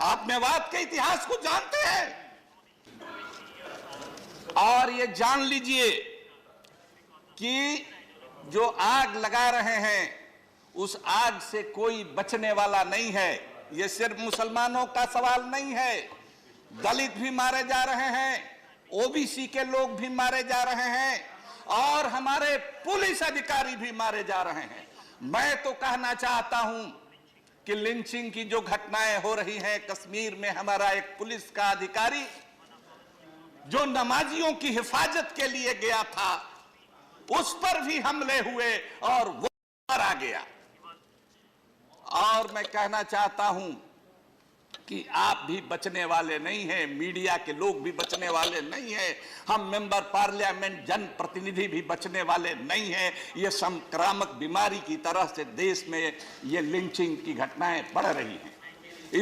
आप मेवात के इतिहास को जानते हैं और ये जान लीजिए कि जो आग लगा रहे हैं उस आग से कोई बचने वाला नहीं है। ये सिर्फ मुसलमानों का सवाल नहीं है, दलित भी मारे जा रहे हैं, ओबीसी के लोग भी मारे जा रहे हैं और हमारे पुलिस अधिकारी भी मारे जा रहे हैं। मैं तो कहना चाहता हूं कि लिंचिंग की जो घटनाएं हो रही हैं, कश्मीर में हमारा एक पुलिस का अधिकारी जो नमाजियों की हिफाजत के लिए गया था, उस पर भी हमले हुए और वो मारा गया। और मैं कहना चाहता हूं कि आप भी बचने वाले नहीं हैं, मीडिया के लोग भी बचने वाले नहीं हैं, हम मेंबर पार्लियामेंट जनप्रतिनिधि भी बचने वाले नहीं हैं। ये संक्रामक बीमारी की तरह से देश में ये लिंचिंग की घटनाएं बढ़ रही हैं।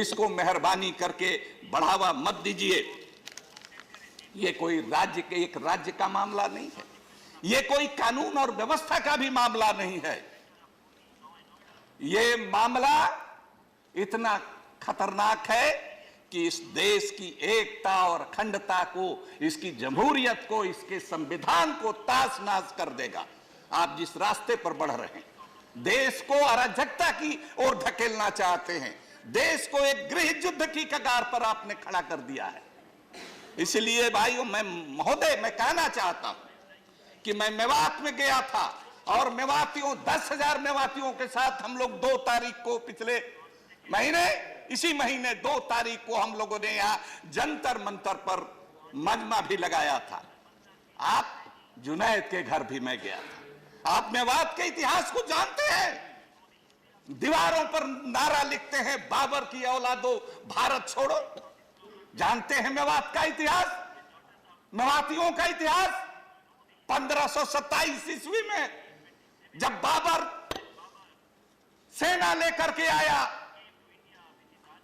इसको मेहरबानी करके बढ़ावा मत दीजिए। ये कोई एक राज्य का मामला नहीं है, ये कोई कानून और व्यवस्था का भी मामला नहीं है। ये मामला इतना खतरनाक है कि इस देश की एकता और अखंडता को, इसकी जमहूरियत को, इसके संविधान को ताश नाश कर देगा। आप जिस रास्ते पर बढ़ रहे हैं, देश को अराजकता की ओर धकेलना चाहते हैं, देश को एक गृह युद्ध की कगार पर आपने खड़ा कर दिया है। इसलिए भाइयों, महोदय, मैं कहना चाहता हूं कि मैं मेवात में गया था और मेवातियों 10,000 मेवातियों के साथ हम लोग 2 तारीख को, पिछले महीने, इसी महीने 2 तारीख को हम लोगों ने यहां जंतर मंतर पर मजमा भी लगाया था। आप जुनैद के घर भी मैं गया था। आप मेवात के इतिहास को जानते हैं, दीवारों पर नारा लिखते हैं, बाबर की औलादो भारत छोड़ो। जानते हैं मेवात का इतिहास, मेवातियों का इतिहास। 1527 ईस्वी में जब बाबर सेना लेकर के आया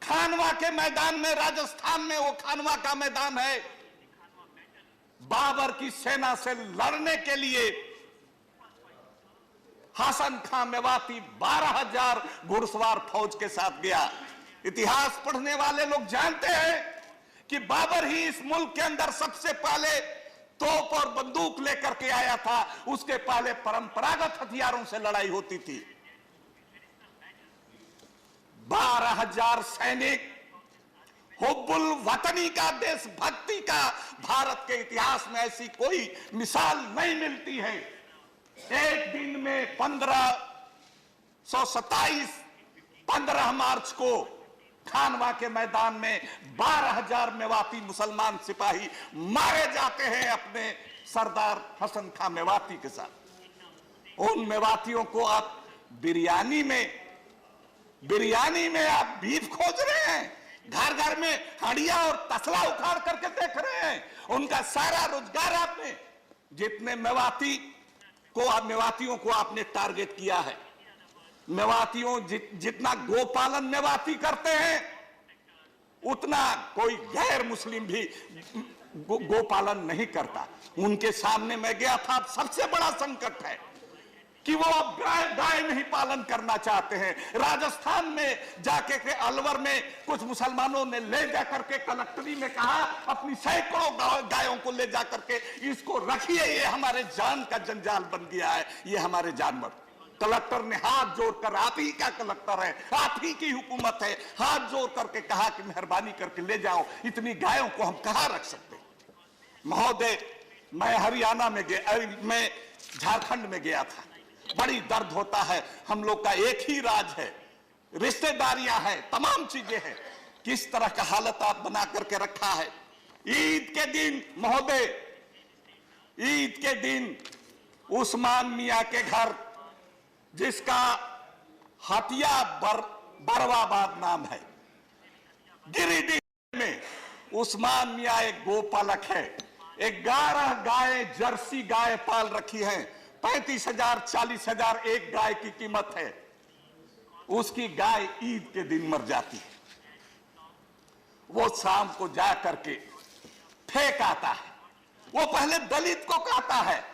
खानवा के मैदान में, राजस्थान में वो खानवा का मैदान है, बाबर की सेना से लड़ने के लिए हसन खां मेवाती 12,000 घुड़सवार फौज के साथ गया। इतिहास पढ़ने वाले लोग जानते हैं कि बाबर ही इस मुल्क के अंदर सबसे पहले तोप और बंदूक लेकर के आया था। उसके पहले परंपरागत हथियारों से लड़ाई होती थी। 12,000 सैनिक, हुब्बुल वतनी का, देशभक्ति का, भारत के इतिहास में ऐसी कोई मिसाल नहीं मिलती है। एक दिन में 15 मार्च को खानवा के मैदान में 12,000 मेवाती मुसलमान सिपाही मारे जाते हैं अपने सरदार हसन खां मेवाती के साथ। उन मेवातियों को आप बिरयानी में आप बीफ खोज रहे हैं, घर घर में हंडिया और तसला उखाड़ करके देख रहे हैं। उनका सारा रोजगार आपने, जितने मेवातियों को आपने टारगेट किया है, मेवातियों जितना गोपालन मेवाती करते हैं, उतना कोई गैर मुस्लिम भी गोपालन नहीं करता। उनके सामने मैं गया था। सबसे बड़ा संकट है कि वो अब गाय नहीं पालन करना चाहते हैं। राजस्थान में जाके के अलवर में कुछ मुसलमानों ने ले जाकर के कलेक्टरी में कहा, अपनी सैकड़ों गायों को ले जाकर के, इसको रखिए, ये हमारे जान का जंजाल बन गया है, ये हमारे जानवर। कलेक्टर ने हाथ जोड़कर, आप ही का कलेक्टर है, आप ही की हुकूमत है, हाथ जोड़ करके कहा कि मेहरबानी करके ले जाओ, इतनी गायों को हम कहां रख सकते। महोदय, मैं हरियाणा में गया, मैं झारखंड में गया था। बड़ी दर्द होता है। हम लोग का एक ही राज है, रिश्तेदारियां हैं, तमाम चीजें हैं। किस तरह का हालत आप बना करके रखा है। ईद के दिन महोदय, ईद के दिन उस्मान मियां के घर, जिसका हटिया बरवाबाद नाम है, गिरिडीह में उस्मान मियां एक गोपालक है। 11 गाय, जर्सी गाय पाल रखी हैं। 35,000 40,000 एक गाय की कीमत है। उसकी गाय ईद के दिन मर जाती है। वो शाम को जा करके फेंक आता है। वो पहले दलित को कहता है,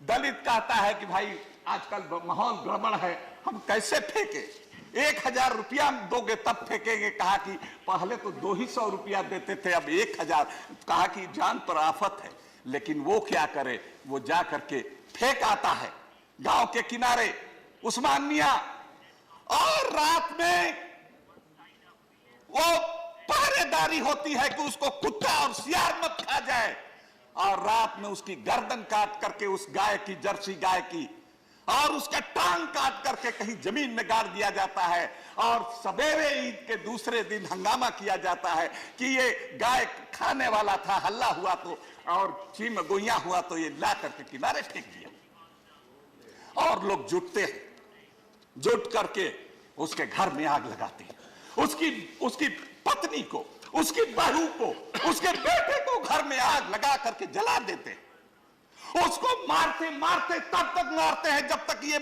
दलित कहता है कि भाई आजकल माहौल गड़बड़ है, हम कैसे फेंके। 1000 रुपया दोगे तब फेंकेंगे। कहा कि पहले तो 200 रुपया देते थे, अब 1000। कहा कि जान पर आफत है, लेकिन वो क्या करे, वो जा करके फेंक आता है गांव के किनारे उस्मान मियां। और रात में वो पहरेदारी होती है कि उसको कुत्ता और सियार मत खा जाए, और रात में उसकी गर्दन काट करके उस गाय की, जर्सी गाय की, और उसका टांग काट करके कहीं जमीन में गाड़ दिया जाता है। और सवेरे ईद के दूसरे दिन हंगामा किया जाता है कि ये गाय खाने वाला था, हल्ला हुआ तो और चीम गोइया हुआ तो ये ला करके किनारे फेंक दिया। और लोग जुटते हैं, जुट करके उसके घर में आग लगाते हैं, उसकी पत्नी को, उसकी बहू को, उसके बेटे को घर में आग लगा करके जला देते हैं। उसको मारते मारते तब तक मारते हैं जब तक ये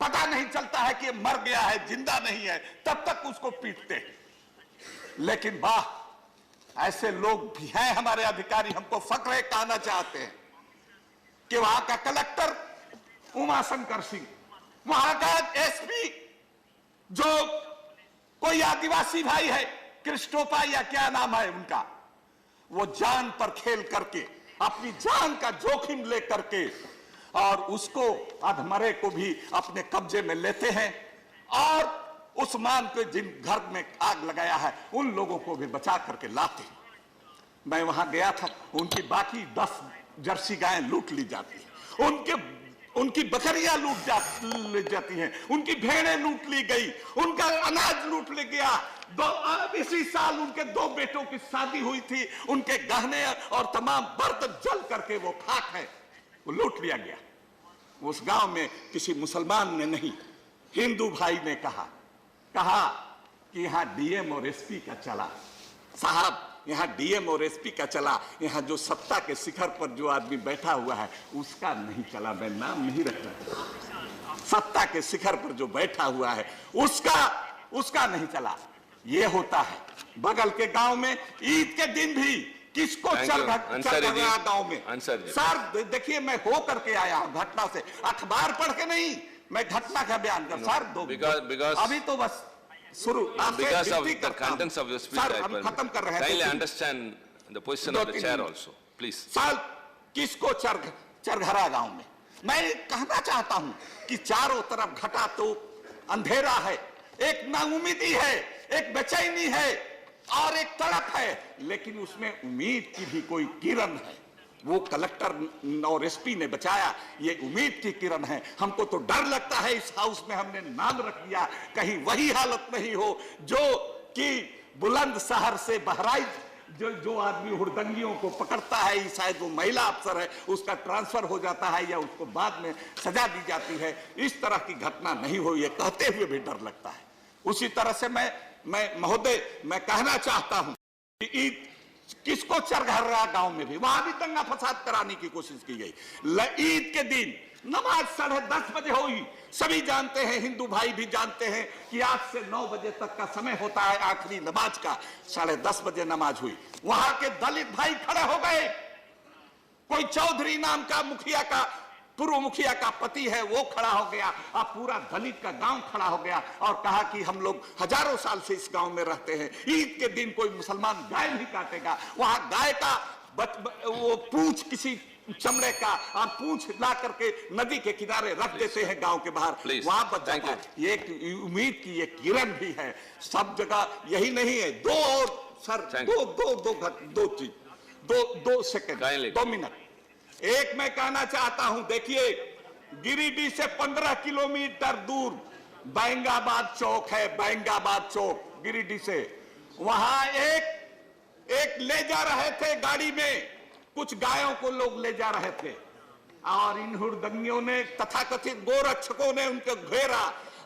पता नहीं चलता है कि ये मर गया है, जिंदा नहीं है, तब तक उसको पीटते हैं। लेकिन वाह, ऐसे लोग भी हैं हमारे अधिकारी। हमको फक्र है, कहना चाहते हैं कि वहां का कलेक्टर उमाशंकर सिंह, वहां का एसपी जो कोई आदिवासी भाई है, क्रिस्टोपा या क्या नाम है उनका, वो जान पर खेल करके, अपनी जान का जोखिम लेकर के, और उसको अधमरे को भी अपने कब्जे में लेते हैं, और उस्मान को जिन घर में आग लगाया है उन लोगों को भी बचा करके लाते हैं। मैं वहां गया था, उनकी बाकी 10 जर्सी गायें लूट ली जाती है, उनकी बकरियां ली जाती हैं, उनकी भेड़ें लूट ली गई, उनका अनाज लूट ले गया। इसी साल उनके 2 बेटों की शादी हुई थी, उनके गहने और तमाम बर्तन जल करके वो खाक है, वो लूट लिया गया। उस गांव में किसी मुसलमान ने नहीं, हिंदू भाई ने कहा कि यहां डीएम और एसपी का चला। साहब, यहां डीएम और एसपी का चला, यहां जो सत्ता के शिखर पर जो आदमी बैठा हुआ है उसका नहीं चला। मैं नाम नहीं रख रहा, सत्ता के शिखर पर जो बैठा हुआ है उसका नहीं चला। ये होता है बगल के गांव में ईद के दिन भी किसको चल रहा गांव में। सर देखिए, मैं हो करके आया हूं घटना से, अखबार पढ़ के नहीं, मैं घटना का बयान कर। सर दो अभी तो बस शुरू, because of the contents of your speech, हम खत्म कर रहे हैं। kindly understand the position of the chair also, please. Sir किसको चरघरा गांव में, मैं कहना चाहता हूं कि चारों तरफ घटा तो अंधेरा है, एक नाउमीदी है, एक बेचैनी है और एक तड़प है, लेकिन उसमें उम्मीद की भी कोई किरण है। वो कलेक्टर और एसपी ने बचाया, ये उम्मीद की किरण है। हमको तो डर लगता है, इस हाउस में हमने नाम रख दिया, कहीं वही हालत नहीं हो जो कि बुलंदशहर से बहराइच जो आदमी हुड़दंगियों को पकड़ता है, शायद वो महिला अफसर है, उसका ट्रांसफर हो जाता है या उसको बाद में सजा दी जाती है। इस तरह की घटना नहीं हो, ये कहते हुए भी डर लगता है। उसी तरह से मैं महोदय, मैं कहना चाहता हूं कि ईद किसको चरघरा गांव में भी वहां भी दंगा फसाद कराने की कोशिश की गई। ईद के दिन नमाज 10:30 बजे हुई। सभी जानते हैं, हिंदू भाई भी जानते हैं कि आज से 9 बजे तक का समय होता है आखिरी नमाज का। 10:30 बजे नमाज हुई, वहां के दलित भाई खड़े हो गए। कोई चौधरी नाम का मुखिया का, पूर्व मुखिया का पति है, वो खड़ा हो गया, और पूरा दलित का गांव खड़ा हो गया और कहा कि हम लोग हजारों साल से इस गांव में रहते हैं, ईद के दिन कोई मुसलमान गाय नहीं काटेगा। वहां गाय का वो पूंछ, किसी चमड़े का पूंछ ला करके नदी के किनारे रख देते हैं गांव के बाहर, वहां बच जाता है। ये एक उम्मीद की ये किरण भी है। सब जगह यही नहीं है। दो सेकंड, 2 मिनट। एक मैं कहना चाहता हूं, देखिए गिरिडीह से 15 किलोमीटर दूर बैंगाबाद चौक है, बैंगाबाद चौक गिरिडीह से। वहां एक ले जा रहे थे गाड़ी में, कुछ गायों को लोग ले जा रहे थे, और इन हुड़दंगियों ने, तथाकथित गोरक्षकों ने उनको घेरा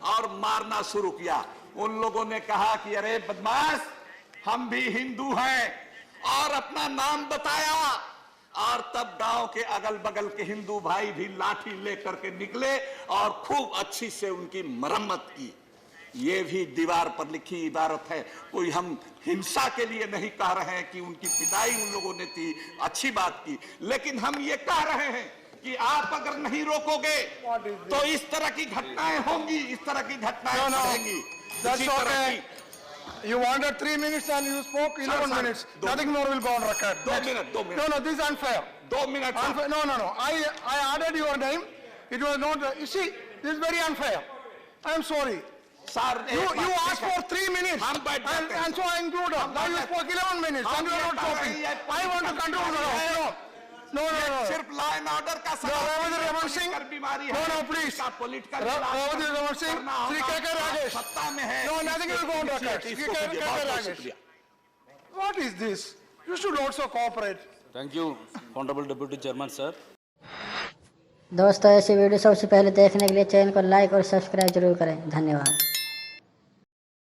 और मारना शुरू किया। उन लोगों ने कहा कि अरे बदमाश, हम भी हिंदू हैं, और अपना नाम बताया। और तब गांव के अगल बगल के हिंदू भाई भी लाठी लेकर के निकले और खूब अच्छी से उनकी मरम्मत की। ये भी दीवार पर लिखी इबारत है। कोई हम हिंसा के लिए नहीं कह रहे हैं कि उनकी पिटाई उन लोगों ने की, अच्छी बात की, लेकिन हम ये कह रहे हैं कि आप अगर नहीं रोकोगे तो इस तरह की घटनाएं होंगी, इस तरह की घटनाएं बढ़ेंगी। That's इसी तरह okay. की- You wanted 3 minutes and you spoke 11 sir, minutes. 2 Nothing more will go on record. 2 Next. minutes, 2 minutes. No, this is unfair. 2 minutes, sir. Unfair. No. I added your name. It was not. You see, this is very unfair. I am sorry. Sir You asked for 3 minutes. हम बैठ जाते हैं, And so I included. Now you spoke 11 minutes and you are not talking. I want to control the house. No. सिर्फ law and order का Ravindra Raman Singh. बीमारी है No, please. Political Ravindra Raman Singh. Sri K.K. Rajesh. सत्ता में है No, nothing will go on record. Sri इसको कीजिए, K.K. बहुत बहुत Rajesh. शुक्रिया। What is this? You should also cooperate. Thank you honourable deputy chairman sir. दोस्तों ऐसी वीडियो सबसे पहले देखने के लिए चैनल को लाइक और सब्सक्राइब जरूर करें। धन्यवाद।